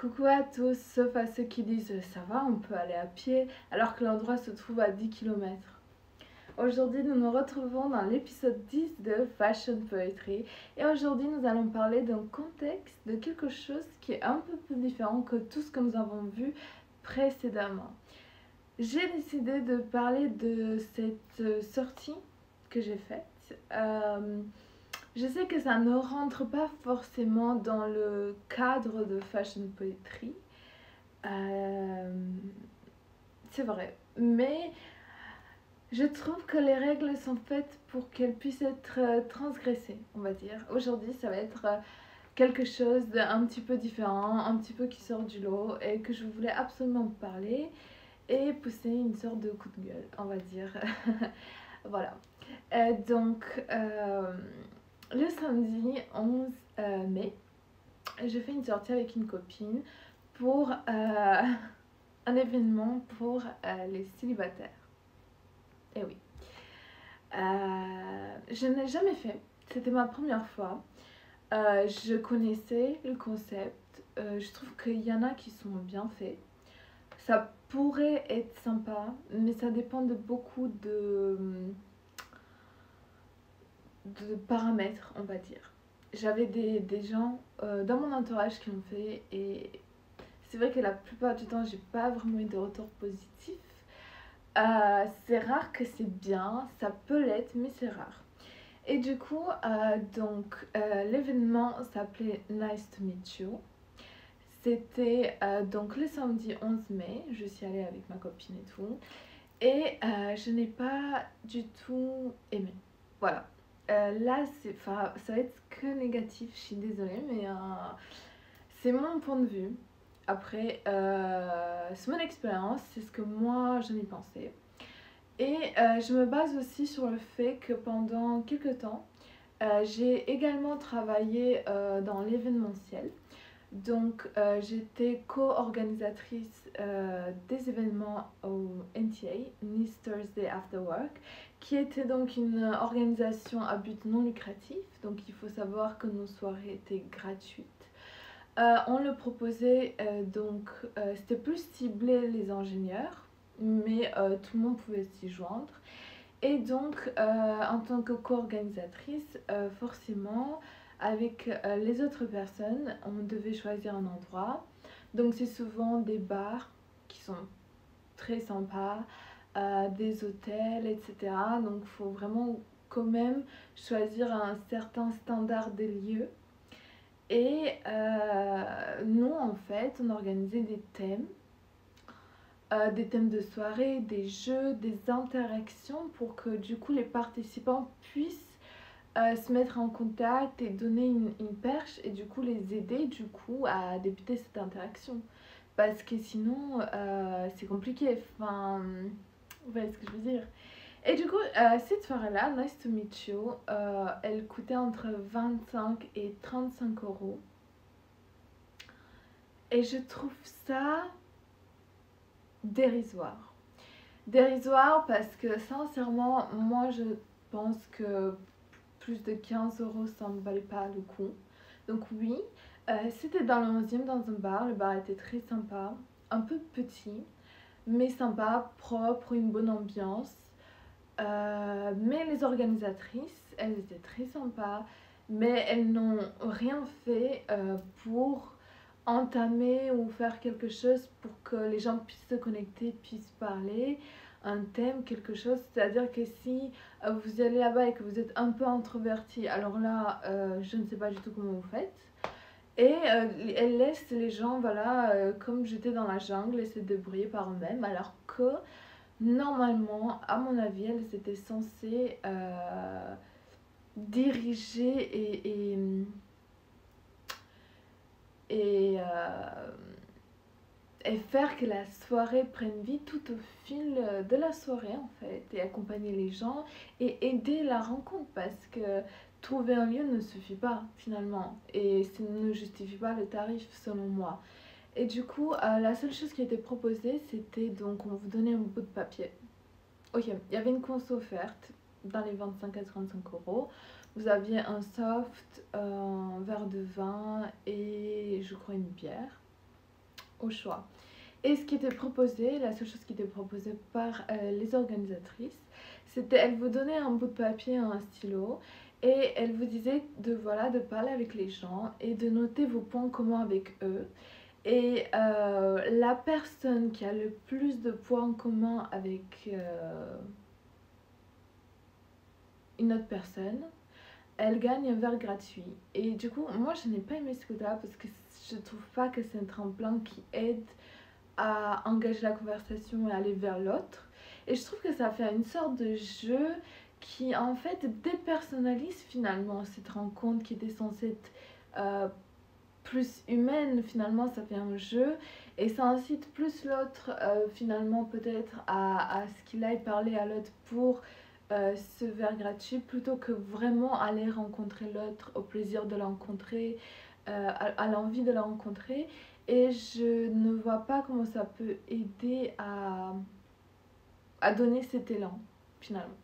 Coucou à tous, sauf à ceux qui disent ça va, on peut aller à pied, alors que l'endroit se trouve à 10 km. Aujourd'hui, nous nous retrouvons dans l'épisode 10 de Fashion Poetry et aujourd'hui, nous allons parler d'un contexte, de quelque chose qui est un peu plus différent que tout ce que nous avons vu précédemment. J'ai décidé de parler de cette sortie que j'ai faite. Je sais que ça ne rentre pas forcément dans le cadre de Fashion Poetry, c'est vrai, mais je trouve que les règles sont faites pour qu'elles puissent être transgressées, on va dire. Aujourd'hui, ça va être quelque chose d'un petit peu différent, un petit peu qui sort du lot et que je voulais absolument parler et pousser une sorte de coup de gueule, on va dire. Voilà. Donc, le samedi 11 mai, je fais une sortie avec une copine pour un événement pour les célibataires. Et oui. Je n'ai jamais fait, c'était ma première fois. Je connaissais le concept, je trouve qu'il y en a qui sont bien faits. Ça pourrait être sympa, mais ça dépend de beaucoup de paramètres, on va dire. J'avais des gens dans mon entourage qui l'ont fait et c'est vrai que la plupart du temps, j'ai pas vraiment eu de retour positif. C'est rare que c'est bien, ça peut l'être, mais c'est rare. Et du coup, l'événement s'appelait Nice to Meet You. C'était donc le samedi 11 mai, je suis allée avec ma copine et tout. Et je n'ai pas du tout aimé. Voilà. Là, ça va être que négatif, je suis désolée, mais c'est mon point de vue. Après, c'est mon expérience, c'est ce que moi j'en ai pensé. Et je me base aussi sur le fait que pendant quelques temps, j'ai également travaillé dans l'événementiel. Donc j'étais co-organisatrice des événements au NTA, Nice Thursday After Work, qui était donc une organisation à but non lucratif. Donc il faut savoir que nos soirées étaient gratuites. On le proposait c'était plus ciblé les ingénieurs, mais tout le monde pouvait s'y joindre. Et donc en tant que co-organisatrice, forcément avec les autres personnes, on devait choisir un endroit. Donc c'est souvent des bars qui sont très sympas, des hôtels, etc. Donc il faut vraiment quand même choisir un certain standard des lieux. Et nous, en fait, on organisait des thèmes de soirée, des jeux, des interactions pour que du coup les participants puissent se mettre en contact et donner une perche et du coup les aider du coup à débuter cette interaction. Parce que sinon, c'est compliqué. Enfin, vous voyez ce que je veux dire. Et du coup, cette soirée-là, Nice to Meet You, elle coûtait entre 25 et 35 euros. Et je trouve ça dérisoire. Dérisoire parce que sincèrement, moi je pense que plus de 15 euros, ça ne valait pas le coup. Donc oui, c'était dans le 11e, dans un bar. Le bar était très sympa, un peu petit, mais sympa, propre, une bonne ambiance. Mais les organisatrices, elles étaient très sympas, mais elles n'ont rien fait pour entamer ou faire quelque chose pour que les gens puissent se connecter, puissent parler, un thème, quelque chose. C'est-à-dire que si vous allez là-bas et que vous êtes un peu introverti, alors là, je ne sais pas du tout comment vous faites. Et elle laisse les gens, voilà, comme j'étais dans la jungle, et se débrouiller par eux-mêmes, alors que normalement, à mon avis, elles étaient censées diriger et, euh, et faire que la soirée prenne vie tout au fil de la soirée en fait, et accompagner les gens et aider la rencontre parce que trouver un lieu ne suffit pas finalement et ça ne justifie pas le tarif selon moi. Et du coup, la seule chose qui était proposée, c'était donc on vous donnait un bout de papier. Ok, il y avait une conso offerte dans les 25 à 35 euros. Vous aviez un soft, un verre de vin et je crois une bière. au choix. Et ce qui était proposé, la seule chose qui était proposée par les organisatrices, c'était elles vous donnaient un bout de papier et un stylo et elles vous disaient de, voilà, de parler avec les gens et de noter vos points communs avec eux. Et la personne qui a le plus de points communs avec une autre personne, elle gagne un verre gratuit. Et du coup, moi je n'ai pas aimé ce côté-là parce que je trouve pas que c'est un tremplin qui aide à engager la conversation et aller vers l'autre. Et je trouve que ça fait une sorte de jeu qui en fait dépersonnalise finalement cette rencontre qui était censée être plus humaine. Finalement ça fait un jeu et ça incite plus l'autre finalement peut-être à ce qu'il aille parler à l'autre pour ce verre gratuit plutôt que vraiment aller rencontrer l'autre, au plaisir de la rencontrer, à l'envie de la rencontrer. Et je ne vois pas comment ça peut aider à donner cet élan finalement.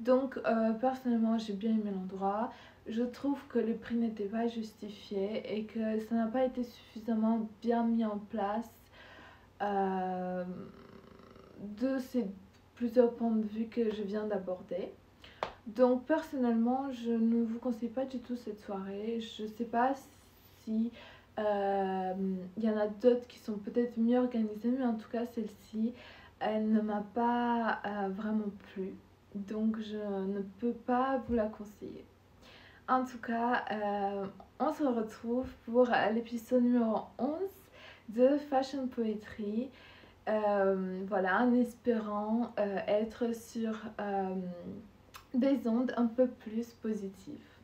Donc personnellement j'ai bien aimé l'endroit. Je trouve que le prix n'était pas justifié et que ça n'a pas été suffisamment bien mis en place de ces plusieurs points de vue que je viens d'aborder. Donc personnellement je ne vous conseille pas du tout cette soirée. Je sais pas si y en a d'autres qui sont peut-être mieux organisées, mais en tout cas celle-ci elle ne m'a pas vraiment plu, donc je ne peux pas vous la conseiller. En tout cas on se retrouve pour l'épisode numéro 11 de Fashion Poetry. Voilà, en espérant être sur des ondes un peu plus positives.